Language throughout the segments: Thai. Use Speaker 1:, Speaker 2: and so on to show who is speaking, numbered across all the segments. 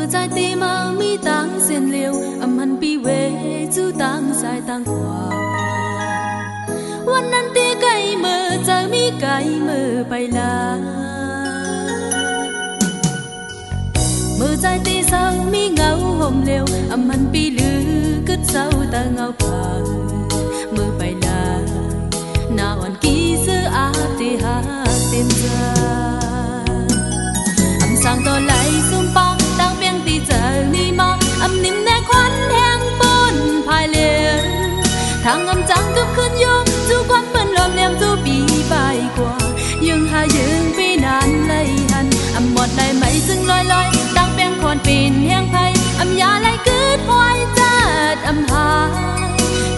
Speaker 1: 在地貌咪当闲聊，暗恨比为主当晒当花。วันนั้นที่ไกลเมื่อจะมีไกลเมื่อไปลาเมื่อใจที่เศร้ามีเงาห่มเหลวอำมันปีลือกึดเศร้าแต่เงาผ่าเมื่อไปลาหน้าอ่อนกี่เสื้ออาที่หาเต็มใจอำสั่งต่อไหลซุ่มปองตั้งเพียงที่เจอนี่มาอำนิ่มแน่ควันแห้งปูนภายเหลวทางอำจังกับขึ้นโยจูความเปิ้นลมแหลมจูปีไปกว่ายังหายังปีนานเลยหันอำหมดได้ไหมจึงลอยตั้งเพียงคนปีนแห้งไผ่อำยาไหลกึดหอยจัดอำหา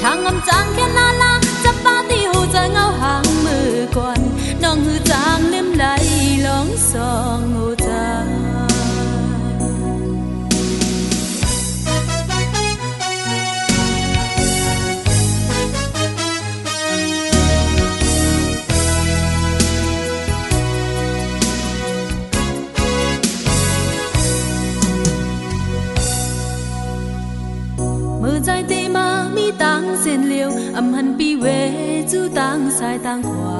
Speaker 1: ทางอำจังแค่ลาจับปาที่หูจะเงาหางมือก่อนน้องหือจางลืมไหลลองสองหูจางใจตีมามีตังเส้นเลียวอำหันปีเวจูตังสายตังขวา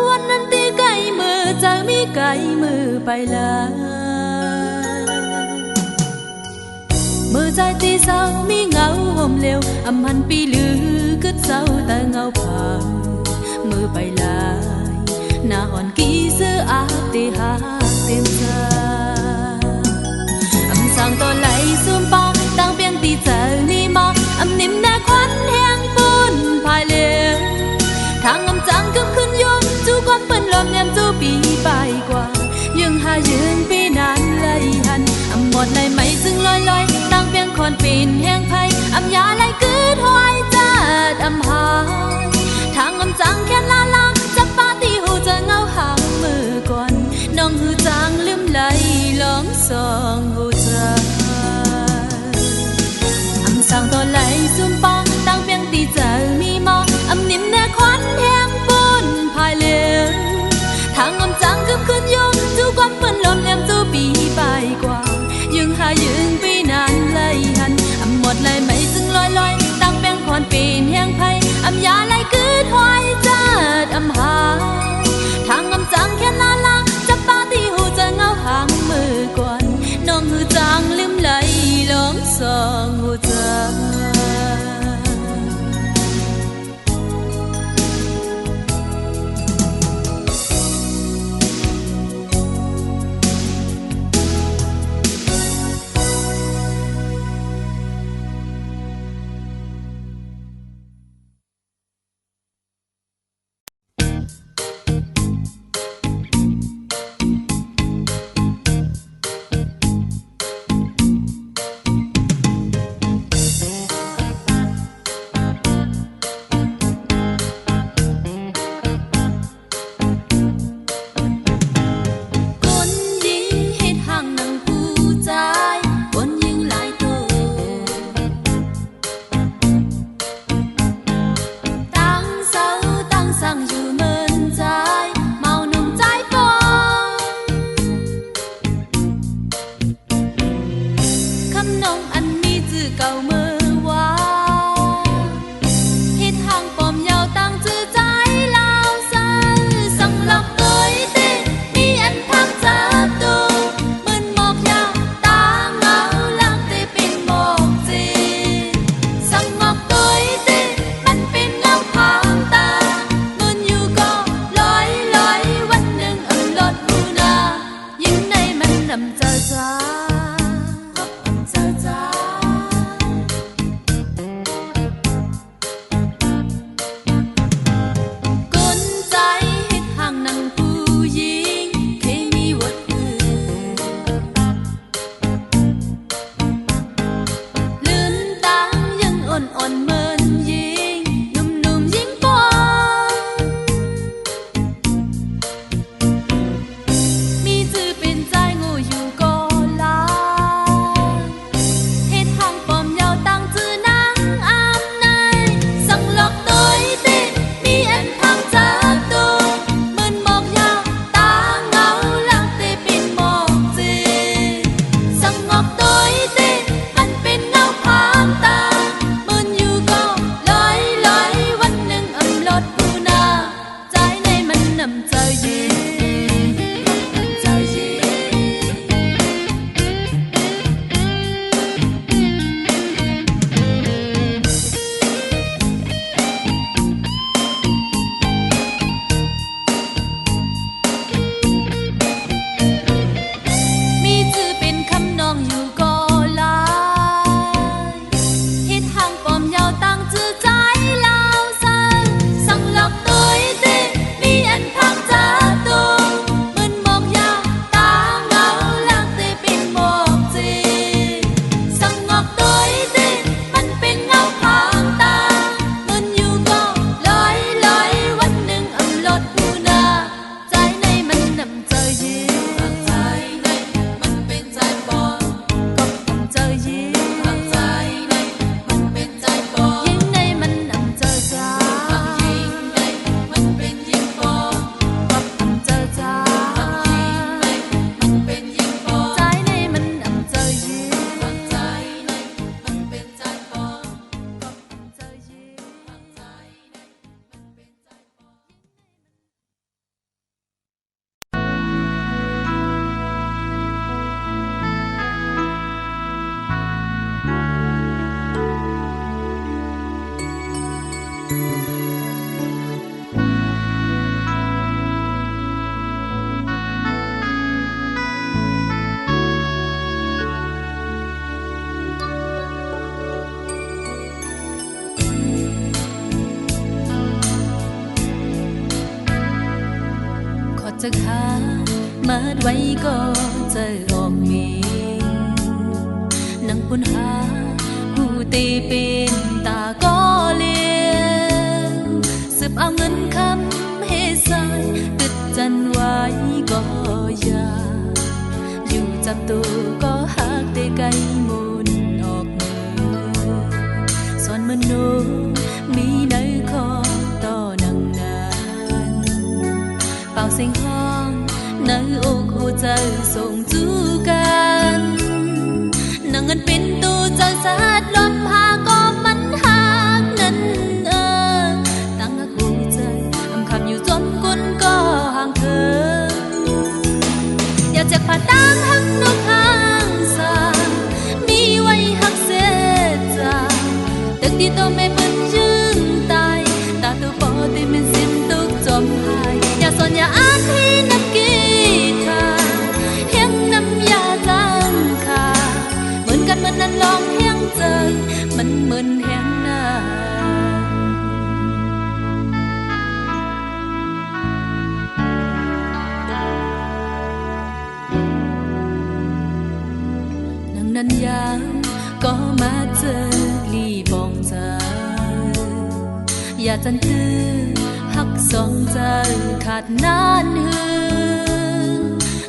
Speaker 1: วันนั้นตีไก่มือจะมีไก่มือไปลามือใจตีเศร้ามีเงาห่มเหลวอำหันปีลือกึดเศร้าแต่เงาผ่ามือไปลายหน้าอ่อนกี่เสื้ออาตีหาเต็มใจอำสั่งต่อไหลซุ่มปองตั้งเพียงที่เจอนี่มาอำนิ่มแน่ควันแห้งปูนภายเหลวทางอำจังกับขึ้นโยมจูความเปิ้นลมแหลมจูปีไปกว่ายังหายืนปีนานเลยหันอำหมดไหลไหมจึงลอยตั้งเพียงคนปีนแห้งไผ่อำยาไหลกึดหอยจัดอำหาทางอำจังแค่ลาจับปาที่หูจะเงาหาง gìจะหามาดไว้ก็จะออกมีนังปุ่นหาผู้ตีเป็นตาก็เลี้ยวสืบเอาเงินคำให้สายติดจันไว้ก็อยาอยู่จับตัวก็หักได้ไกลมุนออกมือส่วนมนุษย์มีในคอต่อนังนานเป่าเสียงห้องในอกหัวใจส่งจูกันนังเงินเป็นตัวใจสะอาดลมหาก็มันหักนั้นตั้งหักหัวใจอำคำอยู่จมกุนก็ห่างเธออยากจากผ่าตามหักนกหางสามีไว้หักเสียใจตึกที่ตัวไม่เป็นยืนตายตาตัวปอที่มันสิ้นตุกจมหายอยากสอนอยากอ่านที่นักกีฬาเฮียงน้ำยาจังค่ะเหมือนกันมันนั้นลองเฮียงเจอมันเหมือนแห้งหน้านั้นยามก็มาเจอลีบองใจอย่าจันตื้อหักสองใจขาดนานหือ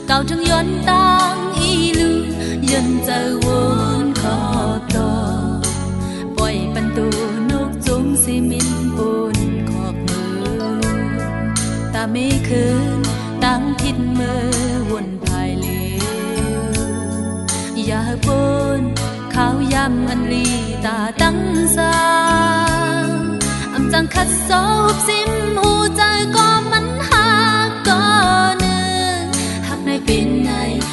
Speaker 1: เก่าทั้งย้อนต่างอีลือยันใจวนขอต่อปล่อยปันตัวนกจงสิมินปนขอบมือตาไม่คืนตั้งทิศมือวนภายเลอย่าปนข้าวยำอันลีตาตั้งสาอำจังคัดซอบซิมหูใจก็มันหักก็เนื้อหักในเป็นไง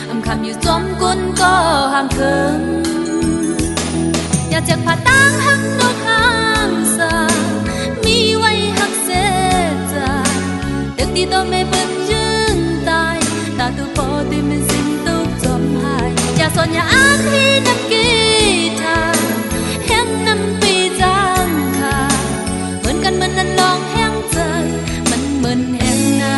Speaker 1: อำคำอยู่จมกุนก็ห่างเคิงอยากจากผ่าตั้งหักนกหางสามีไว้หักเสียใจตึกที่ตัวไม่เป็นยืนตายตาตัวปอที่มันสิ้นตุกจมหายอยากสอนอยากอ่านที่นักกีฬาแห้งน้ำปีจังค่ะเหมือนกันมันนั้นลองแห้งใจมันเหมือนแห้งหน้า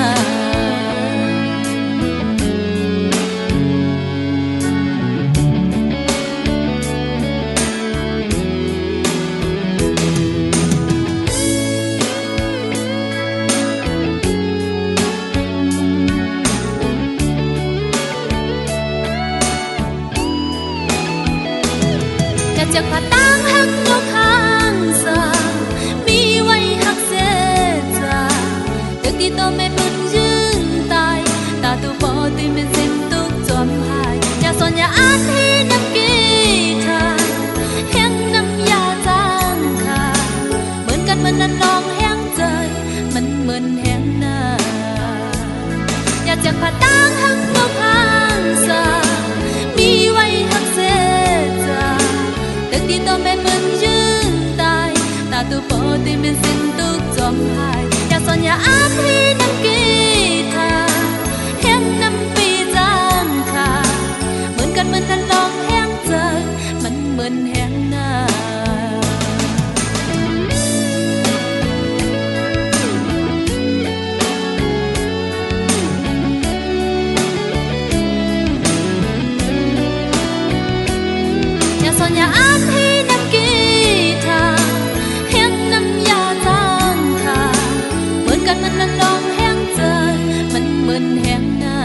Speaker 1: จากผ่าตั้งหักนกหางสามีไว้หักเสียใจตึกที่ตัวไม่เป็นยืนตายตาตัวปอที่มันสิ้นตุกจมหายอยากสอนอยากอ่านที่นักกีฬาแห้งน้ำยาจังค่ะเหมือนกันมันนั้นลองแห้งใจมันเหมือนแห้งหน้า ผ่าตั้งหักนกหางสามีไว้หักเสียจาแต่ที่ต้องไม่เหมือนยืนตายตาตัวโปรตีเป็นสิ้นตุกจอมหายอยากสอนอย่าอาพี่นั่งกีตาเห็นน้ำปีจางค่ะเหมือนกันเหมือนนั้นลองแห้งใจมันเหมือนแห้งหน้าสอนอย่าอาพี่นั่งกีตาเห็นน้ำยาจางค่ะเหมือนกันมันนั้นลองแห้งใจมันเหมือนแห้งหน้า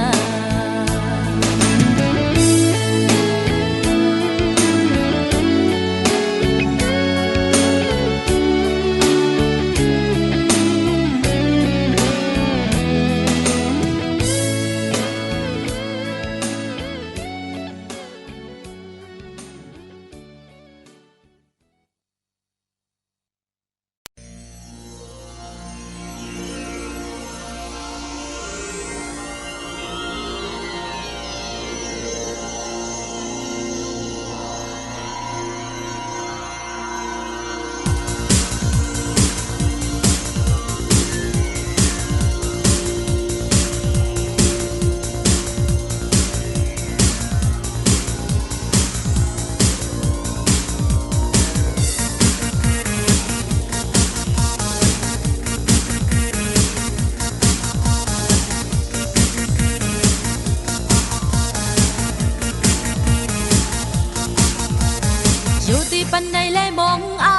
Speaker 1: ปันในเลยมองอา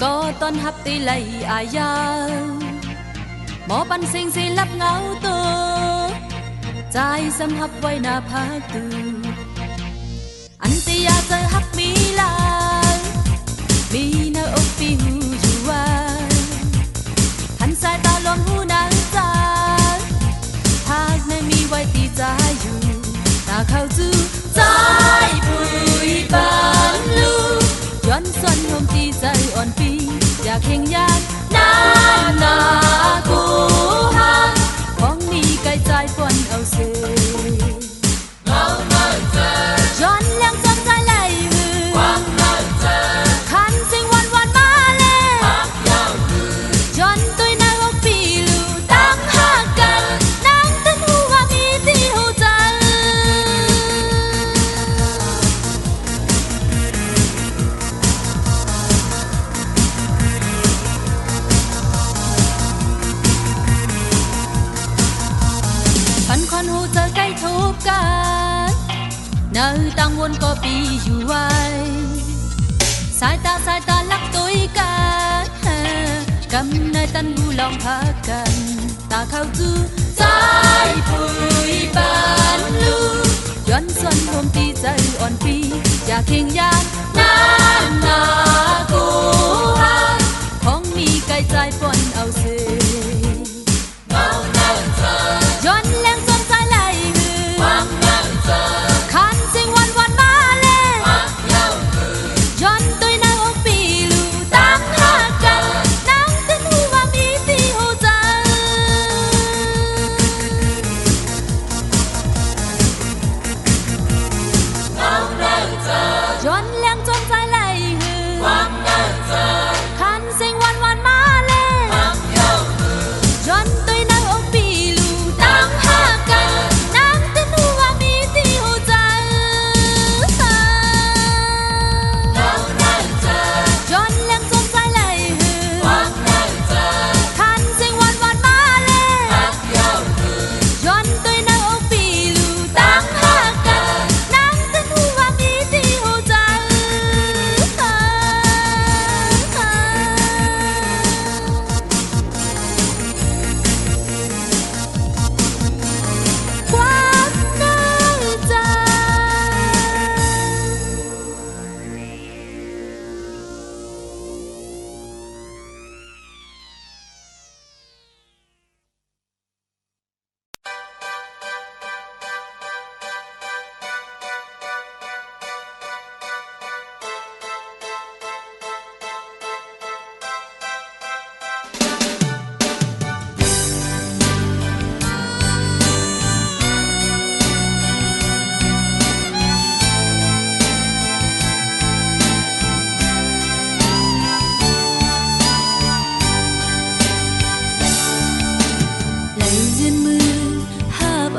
Speaker 1: ก็ตอนหับตีไหลอายาหมอปันสิ่งสิลับเงาตัวใจสำหับไว้หน้าผาตูอันตียาเจอหักมีลายมีหน้าอกปีหูอยู่ว่าหันสายตาลมหูนางใจหากในมีไว้ตีใจอยู่ตาเข้าจูใจปุยปานลูย้อนส่วนหอมตีใจอ่อนปีอยากเห็นยากนานนากูหักของนี้ไกลใจปนเอาเสียเงาเมื่อเจอย้อนเลี้ยงจนใจไหลหือความเมื่อเจอคันสิ่งวันวันมาเลยพักยาวหือย้อนตุยหน้าอกปีลูตั้งหักกันนั่งตึงหูว่ามีที่หูใจคนหูเจอใกล้ทุกกันเนื้อตังวนก็ปีอยู่ไว้สายตาลักตุยกันกำในตันหูลองพักกันตาเข้าจูใจปุยปานลูย้อนส่วนหอมตีใจอ่อนปีอยากเห็นยานนานนากูหักของมีไกลใจปนเอาเสียย้อนแรงจนใจไหลหือความเงาเจอคันสิ่งวันวันมาเลยพักยาวหือย้อนตุยหน้าอกปีลูตั้งหักกันนั่งตึงหูว่ามีที่หูใจเงาเจอย้อนแรงจนใจไหลหือความเงา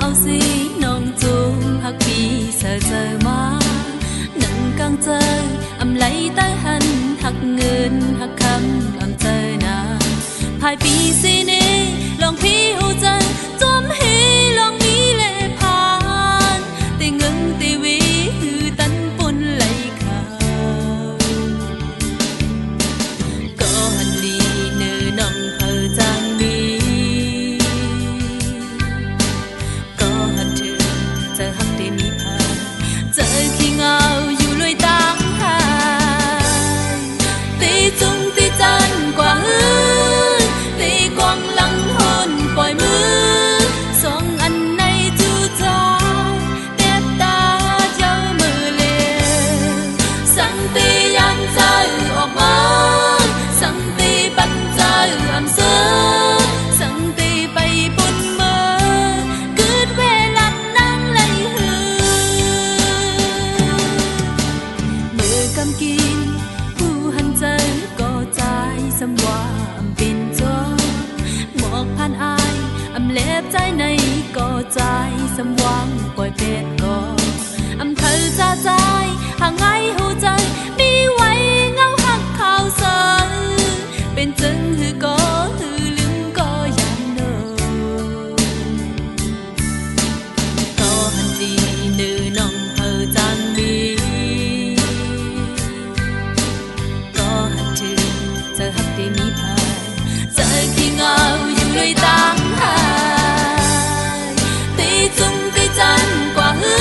Speaker 1: hào si nông chung hắc kỳ sợ giờ má nâng căng chơi âm lấy tới hân hắc ngân hắc khăm âm chơi na hai pi si nê lòng phi hô chân chôm hi lòng mi lệ phan tình ngưng tì vi hư tấn pun lấy khờ có hân đi nư nông hờ giang mi có hân thương giờ hắc tì mi phan giờ khi ngao dù lôi tăng hai tì chung tì chân quả hư tì quang lăng hôn bòi mưa song anh nay chu cho đẹp ta châu mưa liền sang tì yang chơi ọc mơ sang tì bắt chơi âm sơ sang tì bay bôn mơ cứ về làm nắng lấy hư mưa cầm kín hu hân chơi có trái xâm hoa âm pin gió mộtพันอายอำเล็บใจในก็ใจสมหวังปล่อยเป็ดก็อำเธอจะใจห่างไงหูใจมีไว้เงาหักข่าวเสยเป็นจึงหือก็หือลืมก็ยังเนอก็หันดีนือน้องเธอจังมีก็หันถึงจะหักได้มีพายgiờ khi ngao dù lôi tăng hai tì chung tì chân quả hư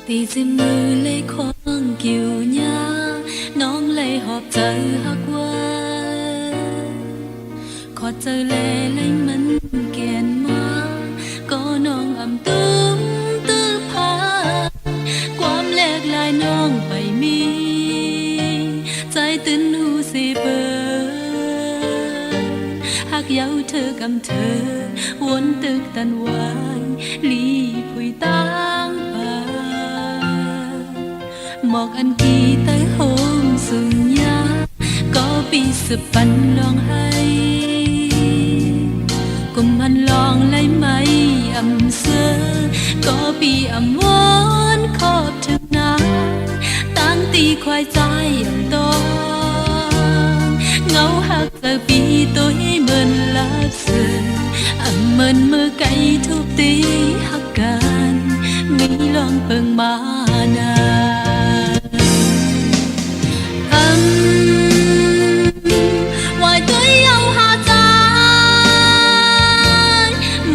Speaker 1: ตีสิมือเลยควงกิ่วหญ้าน้องเลยหอบเจอหักว่าขอเจอแลเลยมันแกนมาก็น้องอำตุ้มตื้อพาความแลกลายน้องไปมีใจตื่นหูสิเปิดหักเย้าเธอกำเธอวนตึกตันวายลีผุยตั้งป่าหมอกอันกีเตยโฮมสุญญาก็ปีสปันลองให้กุมหันลองไล่ไหมอำเสือก็ปีอำวอนขอบถึงนาตั้งตีควายใจอำตองเงาหักเจอปีตัวให้เหมือนลับเสืออำเหมือนมือไก่ทุบตีหักกันมีลองเปิงมานาวายตัวเอาหาใจ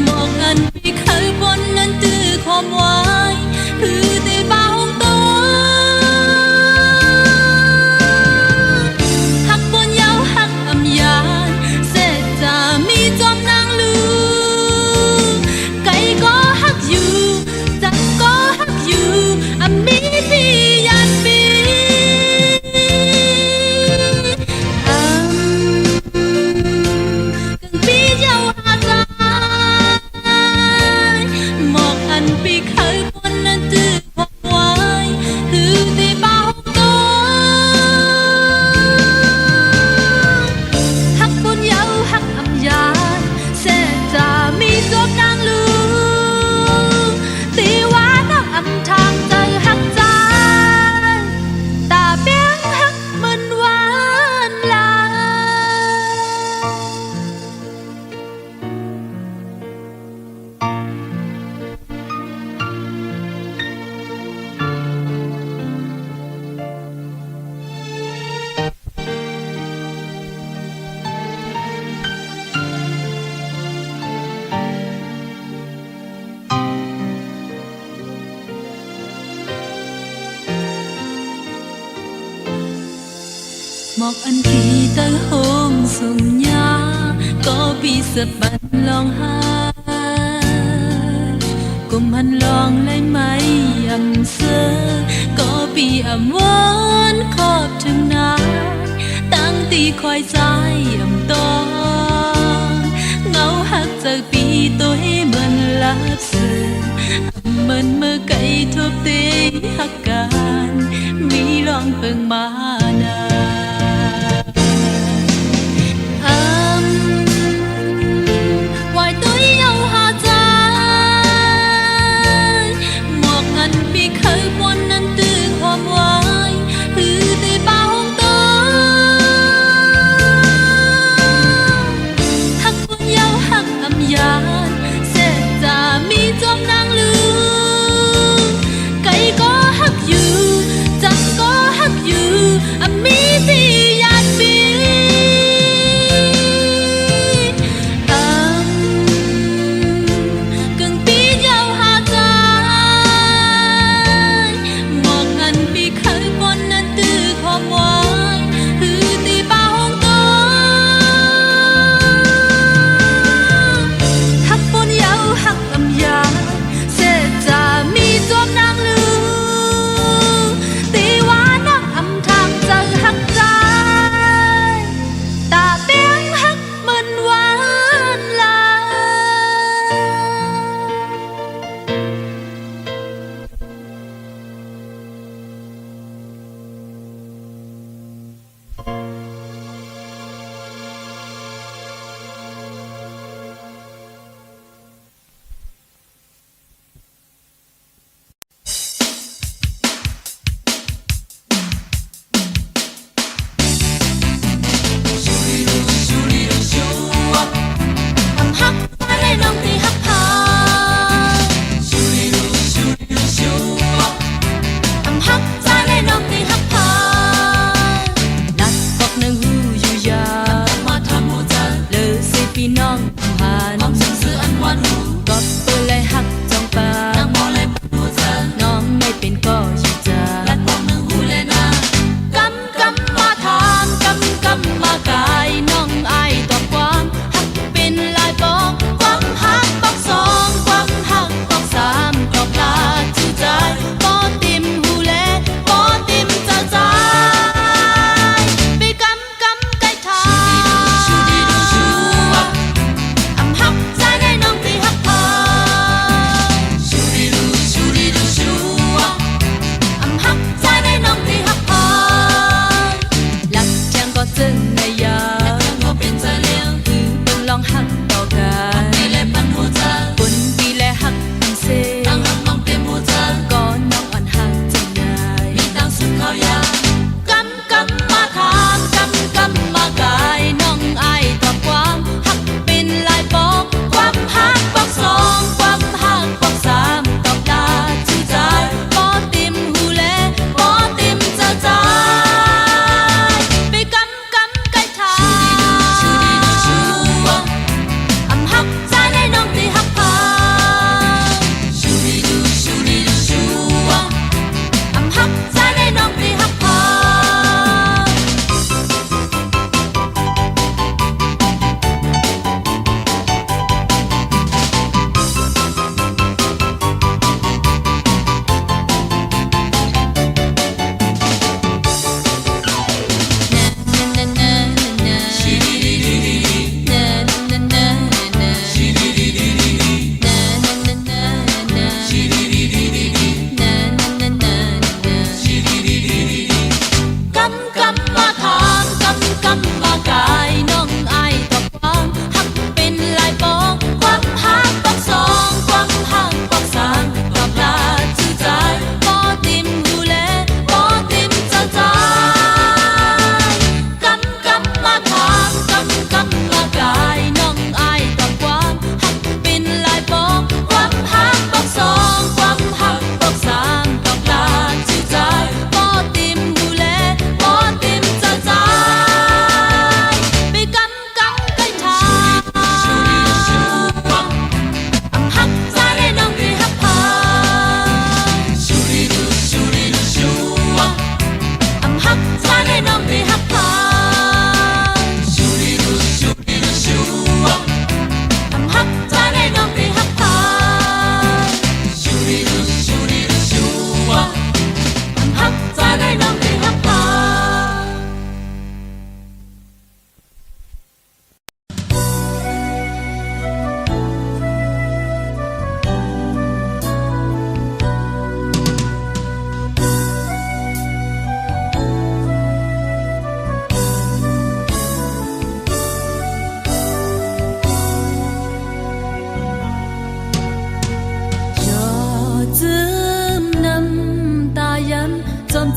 Speaker 1: มองอันที่เคยบนนั้นตื้อความไว้คือตีบ้าห้องตัวหักบนยาวหักอำยานเสร็จจะมีจอมนางลูไก่ก็หักอยู่จักก็หักอยู่อำมีพี่ยันปีหมอกอันกีเตยโฮมสุญญาก็ปีสปันลองหากุมหันลองไล่ไหมอำเสือก็ปีอำวอนขอบถึงนาตั้งตีคอยใจอำตองเงาหักจากปีตัวให้เหมือนลับเสือเหมือนมือไก่ทุบตีหักกันมีลองเปิงมานามี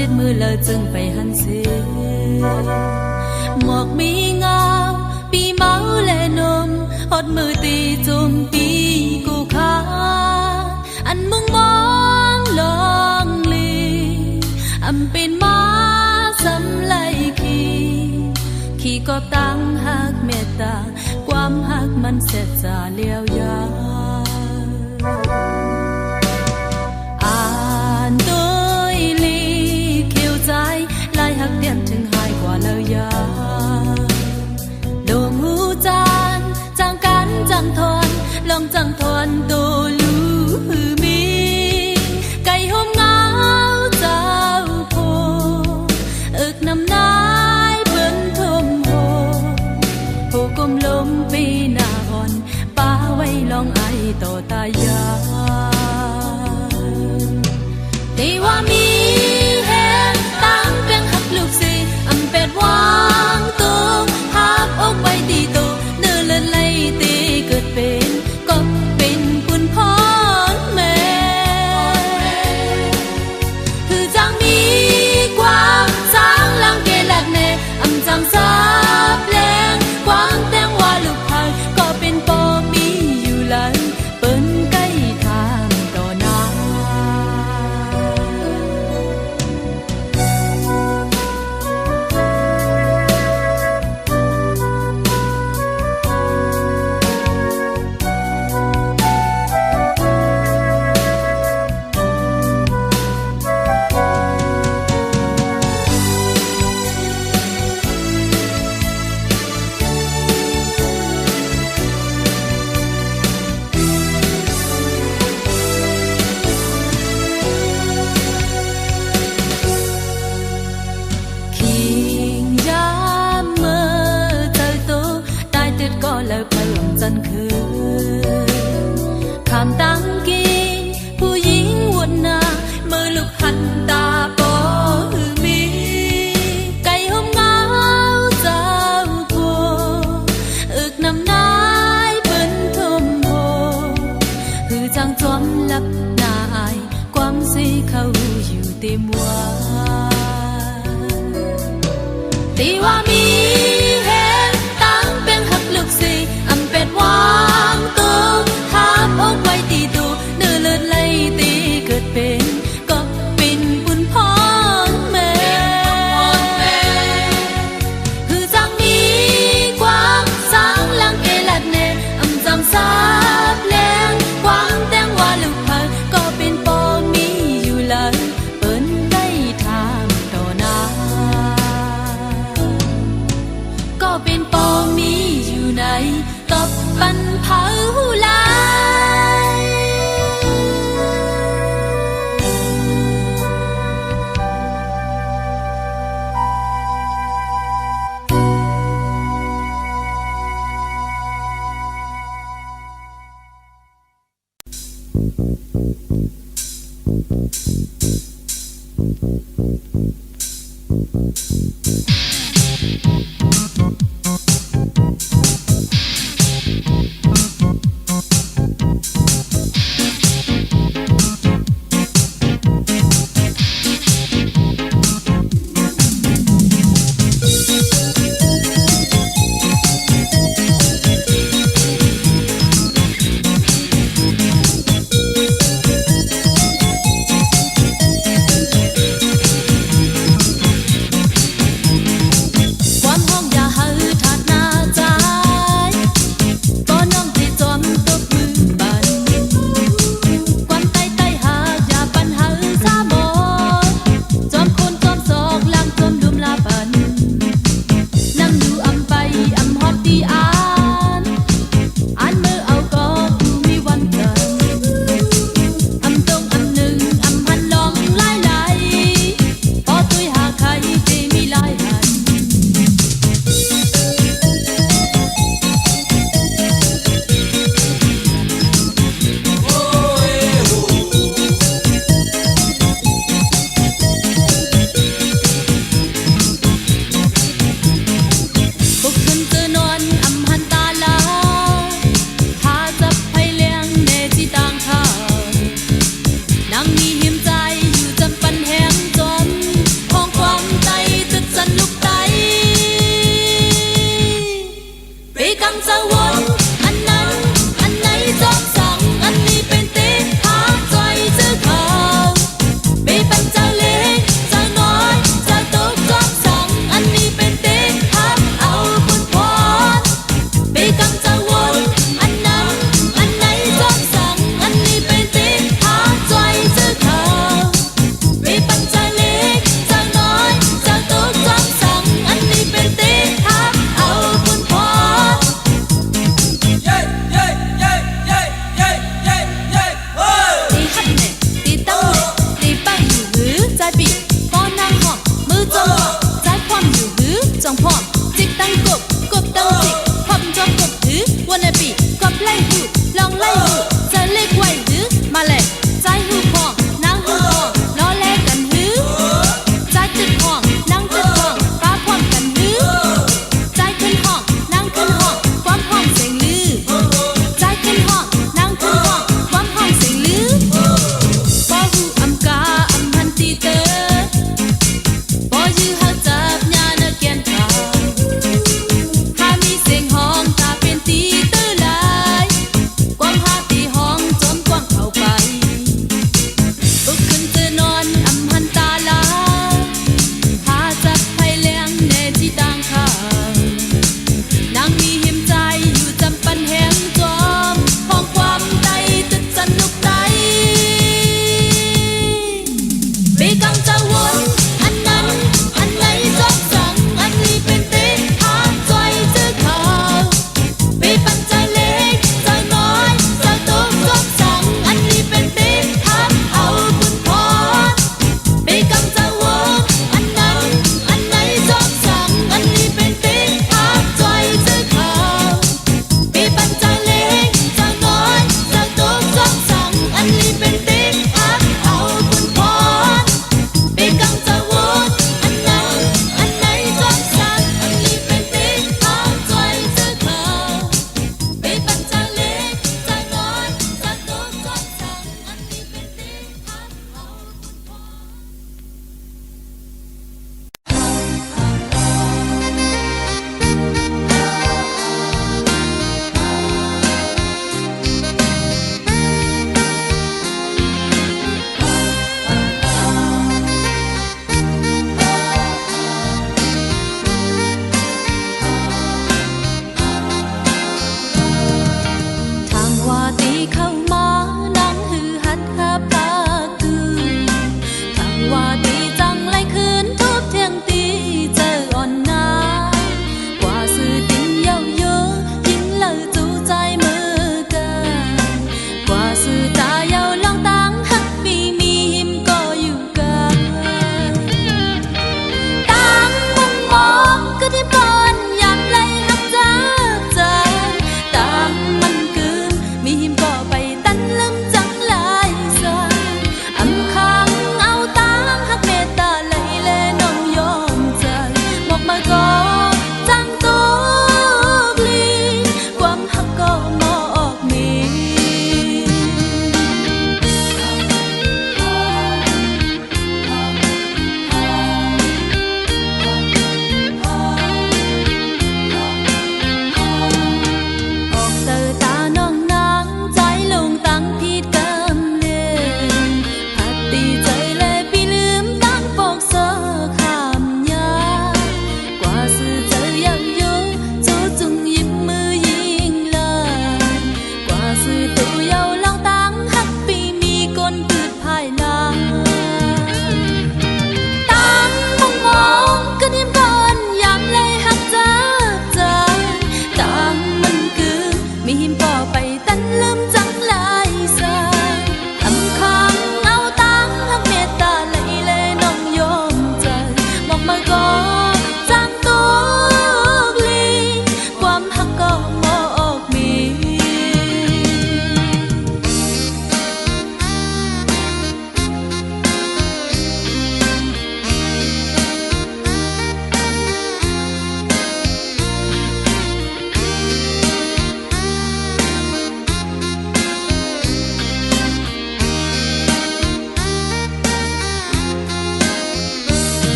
Speaker 1: จ็ดมือเลยจึงไปหันเสียหมอกมีเงาปีเมาและนมหดมือตีจุ่มปีกูขาอันมึงมองลองลีอำเป็นมาสำไลขี่กอบตั้งหักเมตตาความหักมันเสร็จจะเลี้ยวยาอ่านตัวลีเขียวใจลายหักเตียนถึงหายกว่าเลยยาดวงหูจานจางกันจางทอนลองจางทอนตัวลูมีไก่หอมเงาเจ้าโพอึกน้ำนายเบิ่นทมโหโหกลมลมปีหน้าอ่อนป้าไว้ลองไอต่อตายาที่ว่ามีแหงตั้งเปียงหักลูกสิอำเป็ดวางตัวหักอกไว้ตีตัวเนื้อเลือดไหลตีเกิดเป็นก็เป็นปุนพรแม่คือจังมีกว้างสร้างลังเกลัดแน่อำจำซาบแรงกว้างแตงว่าลูกพายก็เป็นปอมีอยู่หลังเปิ้นใกล้ทางต่อหน้าจันคืนคำตั้งกินผู้หญิงวนหน้ามือลูกหันตาปอมีไก่หอมเงาเจ้าโพอึกน้ำนายเปิ้นทมโหคือจังจอมลับหน้าอายความสีเขาอยู่เต็มว่าตีว่ามีแหงตั้งเป็นหักลูกสิอำเป็ดวางตัวหักอกไว้ตีตัวเนื้อเลือดไหลตีเกิดเป็นก็เป็นบุญพรแม่คือจังมีกว้างสร้างลังเกลัดแน่อำจำซาบแรงกว้างแตงว่าลูกพายก็เป็นปอมีอยู่หลังเปิ้นใกล้ทางต่อหน้าก็เป็นปอมีอยู่ในตบปันเผาลายก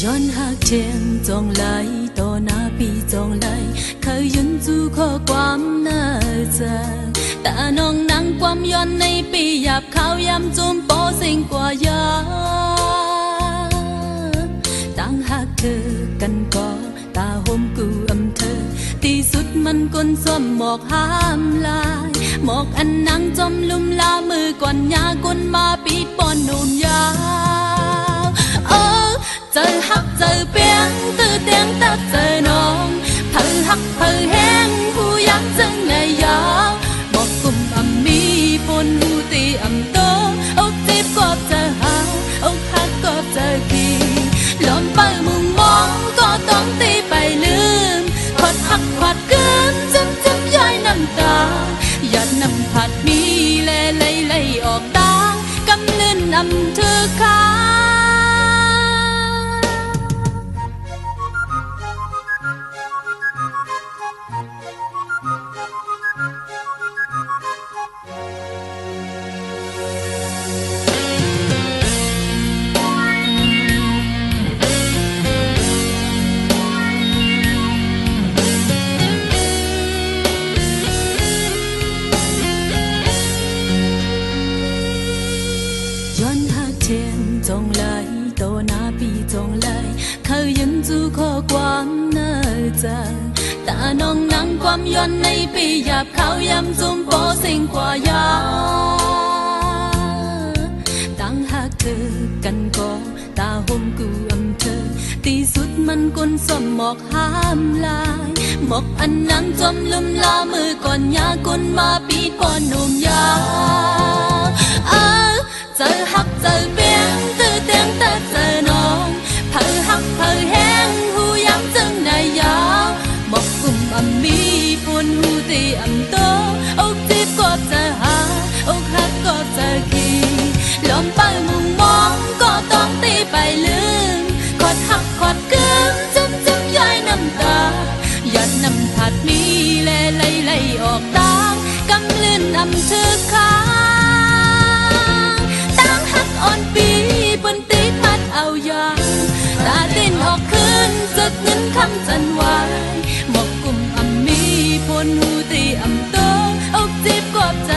Speaker 1: ย้อนหากเทียงจงไหลต่อหน้าปีจงไหลเคยยืนจูข้อความน่าจะแต่น้องนั่งความย้อนในปีหยาบข้าวยำจุ่มโปสิ่งกว่ายาตั้งหากเธอกันก็ตาห่มกูอำเธอที่สุดมันก้นส้มหมอกห้ามลายหมอกอันนั่งจมลุมลามือก่อนยาก้นมาปีดปอนหนุ่มยาวเจอฮักเจอเปียงตื้อเตียงตัดเจอน้องเผอฮักเผอแห้งหูยักจึงในยาวบอกกุมอำมีปนหูตีอำโตอกจีบกอบเจอหาอกฮักกอบเจอกีหลอมไปมุมมองก็ต้องตีไปลืมขอดหักขอดเกินจำย้อยน้ำตาหยาดน้ำผัดมีแลไหลออกตากำลื่นนำเธอค้าจงไหลโตหน้าปีจงไหลเคยยืนจูข้อความน่าจะตาน้องนั่งความย้อนในปีหยาบข้าวยำจุ่มโปสิ่งกว่ายาตั้งหากเธอกันก็ตาห่มกูอำเธอที่สุดมันก้นส้มหมอกห้ามลายหมอกอันนั่งจมลุมลามือก่อนยาก้นมาปีดปอนหนุ่มยาเจอฮักเจอเปียงตื้อเตียงแต่เจอน้องเผอฮักเผอแห้งหูยักจึงในยาวบอกกุมอำมีปนหูตีอำโตอกจีบกอบเจอหาอกฮักกอบเจอกีหลอมไปมุมมองก็ต้องตีไปลืมขอดหักขอดเกินจำย้อยน้ำตาหยาดน้ำผัดมีแลไหลออกตากำลื่นนำเธอค้าอ่อนปีบนตีพัดเอายาตาเต้นออกคืนจดเงินคำจันวายหมอกกุมอำมีพนหูตีอำโตอกจีบกอบใจ